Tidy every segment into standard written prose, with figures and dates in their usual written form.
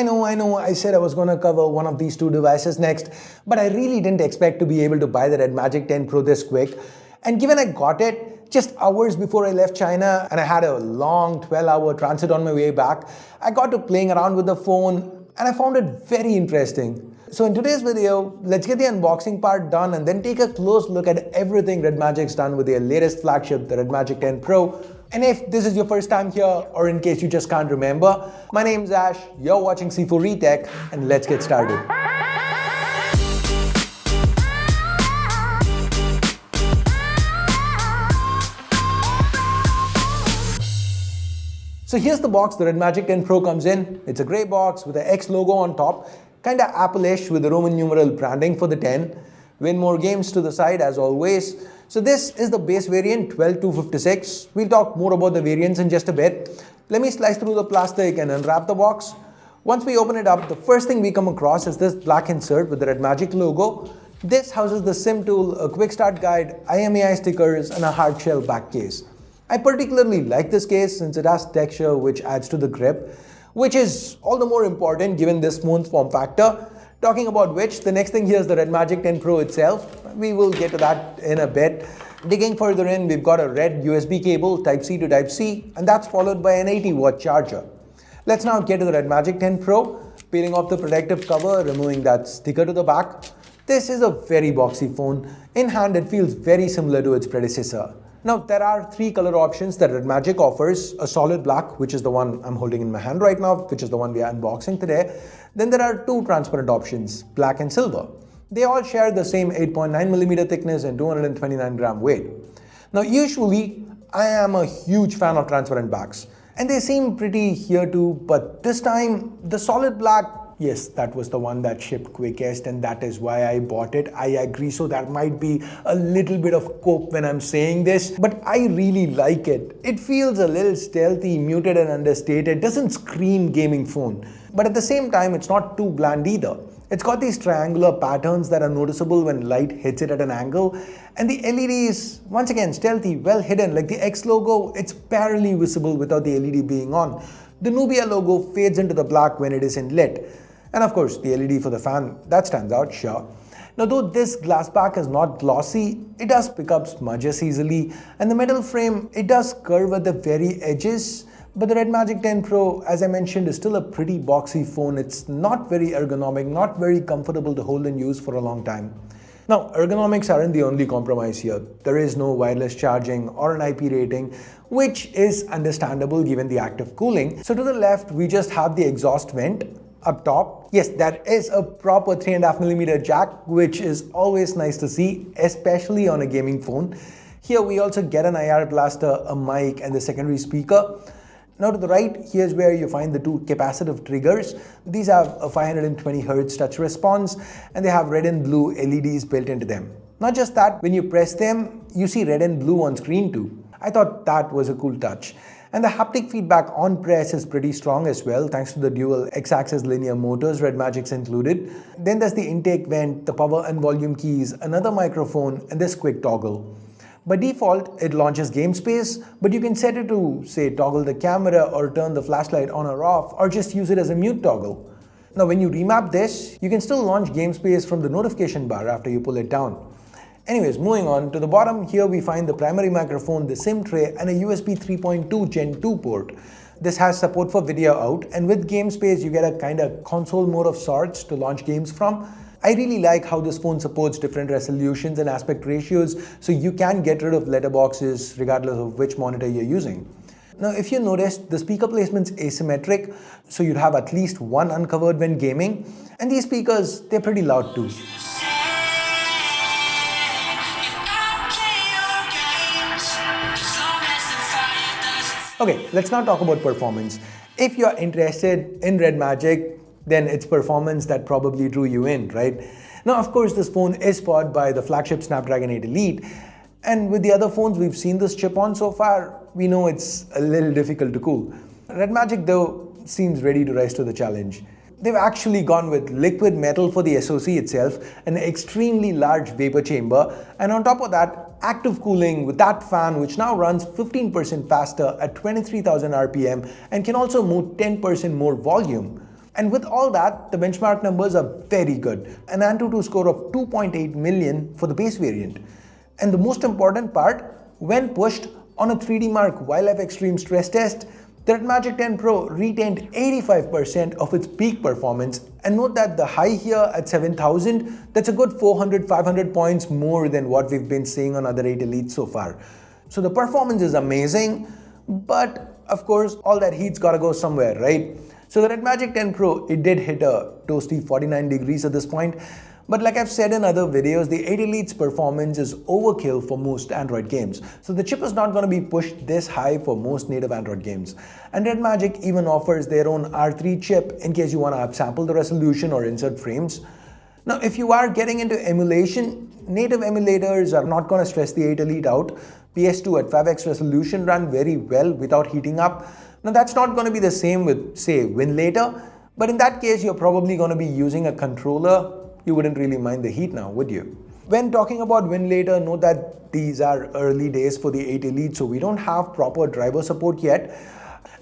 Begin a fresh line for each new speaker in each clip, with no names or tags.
I know, I said I was going to cover one of these two devices next, but I really didn't expect to be able to buy the Redmagic 10 Pro this quick. And given I got it just hours before I left China and I had a long 12-hour transit on my way back, I got to playing around with the phone and I found it very interesting. So in today's video, let's get the unboxing part done and then take a close look at everything Redmagic's done with their latest flagship, the Redmagic 10 Pro. And if this is your first time here, or in case you just can't remember, my name's Ash, you're watching C4 Retech, and let's get started. So here's the box the Redmagic 10 Pro comes in. It's a grey box with the X logo on top, kinda Apple-ish with the Roman numeral branding for the 10. Win more games to the side as always. So this is the base variant 12256. We'll talk more about the variants in just a bit. Let me slice through the plastic and unwrap the box. Once we open it up, the first thing we come across is this black insert with the Redmagic logo. This houses the SIM tool, a quick start guide, IMEI stickers, and a hard shell back case. I particularly like this case since it has texture which adds to the grip, which is all the more important given this phone's form factor. Talking about which, the next thing here is the Redmagic 10 Pro itself. We will get to that in a bit. Digging further in, we've got a red USB cable, Type-C to Type-C, and that's followed by an 80-watt charger. Let's now get to the Redmagic 10 Pro, peeling off the protective cover, removing that sticker to the back. This is a very boxy phone. In hand, it feels very similar to its predecessor. Now, there are three color options that Redmagic offers: a solid black, which is the one I'm holding in my hand right now, which is the one we are unboxing today. Then there are two transparent options, black and silver. They all share the same 8.9mm thickness and 229 gram weight. Now, usually, I am a huge fan of transparent backs, and they seem pretty here too, but this time, the solid black, yes, that was the one that shipped quickest, and that is why I bought it. I agree, so that might be a little bit of cope when I'm saying this, but I really like it. It feels a little stealthy, muted and understated, doesn't scream gaming phone. But at the same time, it's not too bland either. It's got these triangular patterns that are noticeable when light hits it at an angle, and the LEDs, once again, stealthy, well hidden, like the X logo, it's barely visible without the LED being on. The Nubia logo fades into the black when it isn't lit. And of course, the LED for the fan, that stands out, sure. Now, though this glass back is not glossy, it does pick up smudges easily, and the metal frame, it does curve at the very edges. But the Redmagic 10 Pro, as I mentioned, is still a pretty boxy phone. It's not very ergonomic, not very comfortable to hold and use for a long time. Now, ergonomics aren't the only compromise here. There is no wireless charging or an IP rating, which is understandable given the active cooling. So to the left, we just have the exhaust vent. Up top, yes, that is a proper 3.5mm jack, which is always nice to see, especially on a gaming phone. Here we also get an IR blaster, a mic, and the secondary speaker. Now to the right, here's where you find the two capacitive triggers. These have a 520Hz touch response, and they have red and blue LEDs built into them. Not just that, when you press them, you see red and blue on screen too. I thought that was a cool touch. And the haptic feedback on press is pretty strong as well, thanks to the dual X-axis linear motors Redmagic's included. Then there's the intake vent, the power and volume keys, another microphone, and this quick toggle. By default, it launches game space, but you can set it to, say, toggle the camera or turn the flashlight on or off, or just use it as a mute toggle. Now, when you remap this, you can still launch game space from the notification bar after you pull it down. Anyways, moving on to the bottom, here we find the primary microphone, the SIM tray, and a USB 3.2 Gen 2 port. This has support for video out, and with game space, you get a kind of console mode of sorts to launch games from. I really like how this phone supports different resolutions and aspect ratios, so you can get rid of letterboxes regardless of which monitor you're using. Now, if you noticed, the speaker placement's asymmetric, so you'd have at least one uncovered when gaming, and these speakers, they're pretty loud too. Okay, let's now talk about performance. If you're interested in Redmagic, then it's performance that probably drew you in, right? Now, of course, this phone is powered by the flagship Snapdragon 8 Elite, and with the other phones we've seen this chip on so far, we know it's a little difficult to cool. Redmagic, though, seems ready to rise to the challenge. They've actually gone with liquid metal for the SoC itself, an extremely large vapor chamber, and on top of that, active cooling with that fan which now runs 15% faster at 23,000 RPM and can also move 10% more volume. And with all that, the benchmark numbers are very good. An Antutu score of 2.8 million for the base variant. And the most important part, when pushed on a 3D Mark Wildlife Extreme stress test, the Redmagic 10 Pro retained 85% of its peak performance, and note that the high here at 7000, that's a good 400-500 points more than what we've been seeing on other 8 Elites so far. So the performance is amazing, but of course all that heat's gotta go somewhere, right? So the Redmagic 10 Pro, it did hit a toasty 49 degrees at this point. But like I've said in other videos, the 8 Elite's performance is overkill for most Android games. So the chip is not going to be pushed this high for most native Android games. And Redmagic even offers their own R3 chip in case you want to upsample the resolution or insert frames. Now, if you are getting into emulation, native emulators are not going to stress the 8 Elite out. PS2 at 5x resolution ran very well without heating up. Now, that's not going to be the same with, say, WinLater. But in that case, you're probably going to be using a controller. You wouldn't really mind the heat now, would you? When talking about WinLater, note that these are early days for the 8 Elite, so we don't have proper driver support yet.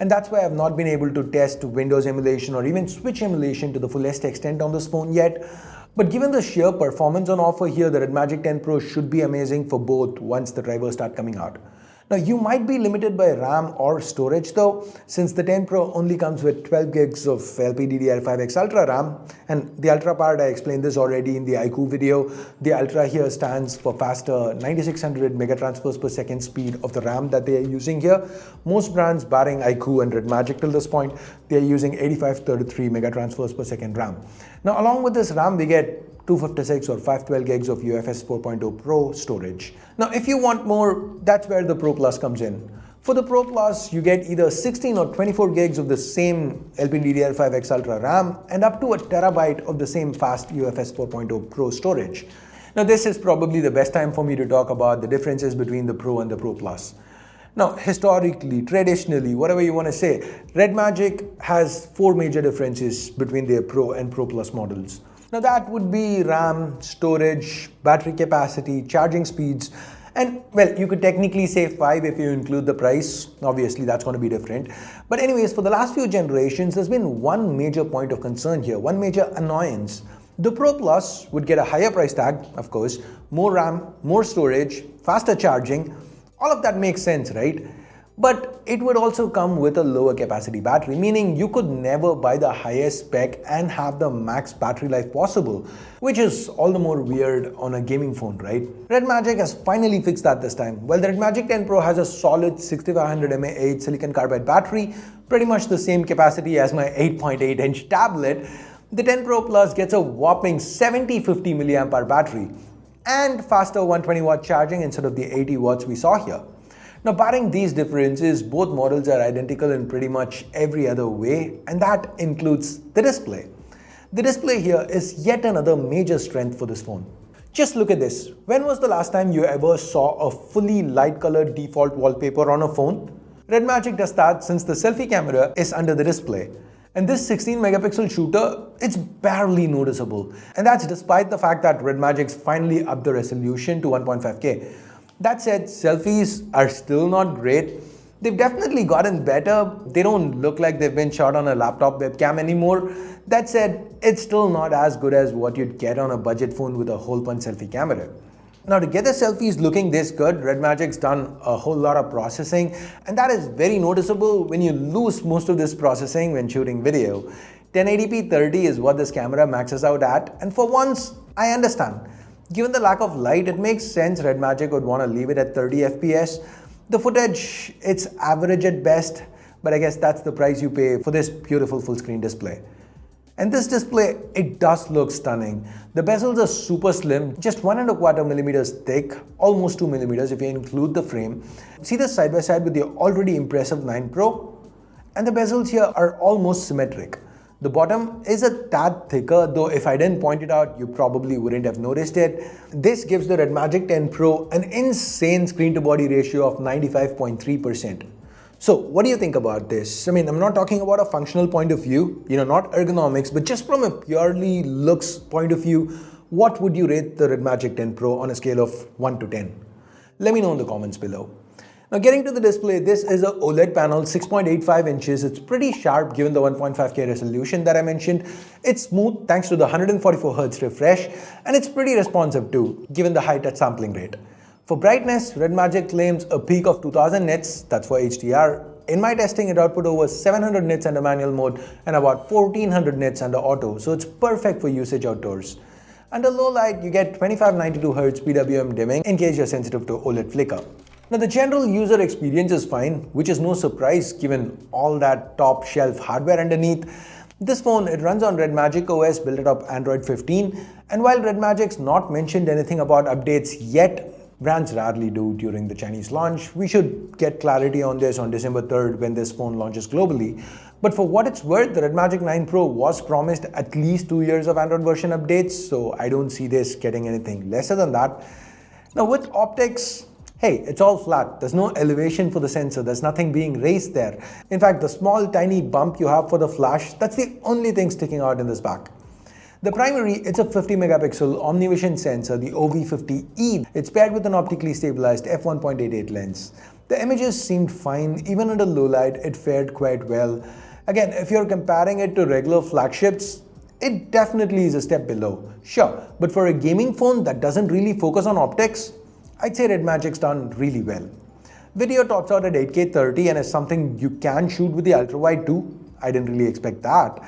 And that's why I've not been able to test Windows emulation or even Switch emulation to the fullest extent on this phone yet. But given the sheer performance on offer here, the Redmagic 10 Pro should be amazing for both once the drivers start coming out. Now, you might be limited by RAM or storage though, since the 10 Pro only comes with 12 gigs of LPDDR5X Ultra RAM, and the Ultra part, I explained this already in the iQOO video. The Ultra here stands for faster 9600 megatransfers per second speed of the RAM that they are using here. Most brands, barring iQOO and Redmagic till this point, they are using 8533 megatransfers per second RAM. Now, along with this RAM, we get 256 or 512 gigs of UFS 4.0 Pro storage. Now, if you want more, that's where the Pro Plus comes in. For the Pro Plus, you get either 16 or 24 gigs of the same LPDDR5X Ultra RAM and up to a terabyte of the same fast UFS 4.0 Pro storage. Now, this is probably the best time for me to talk about the differences between the Pro and the Pro Plus. Now, historically, traditionally, whatever you want to say, Redmagic has 4 major differences between their Pro and Pro Plus models. Now that would be RAM, storage, battery capacity, charging speeds, and well, you could technically say 5 if you include the price. Obviously, that's going to be different. But anyways, for the last few generations, there's been one major point of concern here, one major annoyance. The Pro Plus would get a higher price tag, of course, more RAM, more storage, faster charging. All of that makes sense, right? But it would also come with a lower capacity battery, meaning you could never buy the highest spec and have the max battery life possible, which is all the more weird on a gaming phone, right? Redmagic has finally fixed that this time. While the Redmagic 10 Pro has a solid 6500 mAh silicon carbide battery, pretty much the same capacity as my 8.8-inch tablet, the 10 Pro Plus gets a whopping 7050 mAh battery and faster 120 watt charging instead of the 80 watts we saw here. Now, barring these differences, both models are identical in pretty much every other way, and that includes the display. The display here is yet another major strength for this phone. Just look at this. When was the last time you ever saw a fully light-colored default wallpaper on a phone? Redmagic does that since the selfie camera is under the display. And this 16-megapixel shooter, it's barely noticeable. And that's despite the fact that Redmagic's finally upped the resolution to 1.5K. That said, selfies are still not great. They've definitely gotten better. They don't look like they've been shot on a laptop webcam anymore. That said, it's still not as good as what you'd get on a budget phone with a hole-punch selfie camera. Now, to get the selfies looking this good, Redmagic's done a whole lot of processing, and that is very noticeable when you lose most of this processing when shooting video. 1080p 30 is what this camera maxes out at, and for once, I understand. Given the lack of light, it makes sense Redmagic would want to leave it at 30 FPS. The footage, it's average at best, but I guess that's the price you pay for this beautiful full-screen display. And this display, it does look stunning. The bezels are super slim, just 1.25 millimeters thick, almost 2 millimeters if you include the frame. See this side by side with the already impressive 9 Pro? And the bezels here are almost symmetric. The bottom is a tad thicker, though if I didn't point it out, you probably wouldn't have noticed it. This gives the Redmagic 10 Pro an insane screen-to-body ratio of 95.3%. So what do you think about this? I mean, I'm not talking about a functional point of view, not ergonomics, but just from a purely looks point of view, what would you rate the Redmagic 10 Pro on a scale of 1 to 10? Let me know in the comments below. Now getting to the display, this is a OLED panel, 6.85 inches. It's pretty sharp given the 1.5K resolution that I mentioned. It's smooth thanks to the 144Hz refresh, and it's pretty responsive too, given the high touch sampling rate. For brightness, Redmagic claims a peak of 2000 nits, that's for HDR. In my testing, it output over 700 nits under manual mode and about 1400 nits under auto, so it's perfect for usage outdoors. Under low light, you get 2592Hz PWM dimming in case you're sensitive to OLED flicker. Now the general user experience is fine, which is no surprise given all that top shelf hardware underneath. This phone, it runs on Redmagic OS built atop Android 15, and while Redmagic's not mentioned anything about updates yet, brands rarely do during the Chinese launch. We should get clarity on this on December 3rd when this phone launches globally. But for what it's worth, the Redmagic 9 Pro was promised at least 2 years of Android version updates, so I don't see this getting anything lesser than that. Now with optics, hey, it's all flat. There's no elevation for the sensor. There's nothing being raised there. In fact, the small tiny bump you have for the flash, that's the only thing sticking out in this back. The primary, it's a 50 megapixel OmniVision sensor, the OV50E. It's paired with an optically stabilized f1.88 lens. The images seemed fine. Even under low light, it fared quite well. Again, if you're comparing it to regular flagships, it definitely is a step below. Sure, but for a gaming phone that doesn't really focus on optics, I'd say Redmagic's done really well. Video tops out at 8K 30 and is something you can shoot with the ultra-wide too. I didn't really expect that.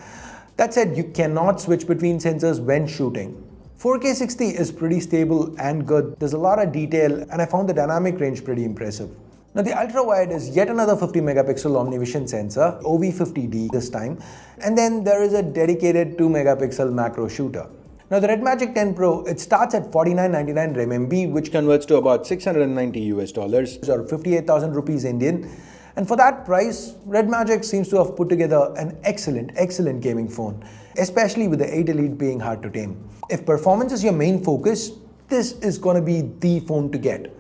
That said, you cannot switch between sensors when shooting. 4K 60 is pretty stable and good. There's a lot of detail and I found the dynamic range pretty impressive. Now the ultra-wide is yet another 50 megapixel OmniVision sensor, OV50D this time, and then there is a dedicated 2 megapixel macro shooter. Now the Redmagic 10 Pro, it starts at 49.99 RMB, which converts to about $690 or 58,000 rupees Indian. And for that price, Redmagic seems to have put together an excellent gaming phone, especially with the 8 Elite being hard to tame. If performance is your main focus, this is going to be the phone to get.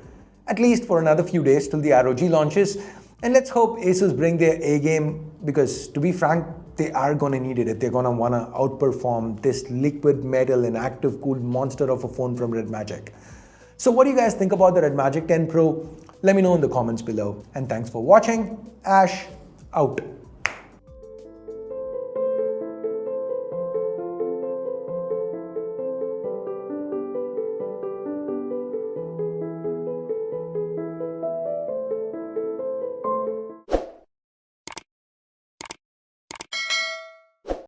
At least for another few days till the ROG launches. And let's hope Asus bring their A game, because to be frank, they are going to need it if they're going to want to outperform this liquid metal and active cooled monster of a phone from Redmagic. So what do you guys think about the Redmagic 10 Pro? Let me know in the comments below. And thanks for watching. Ash out.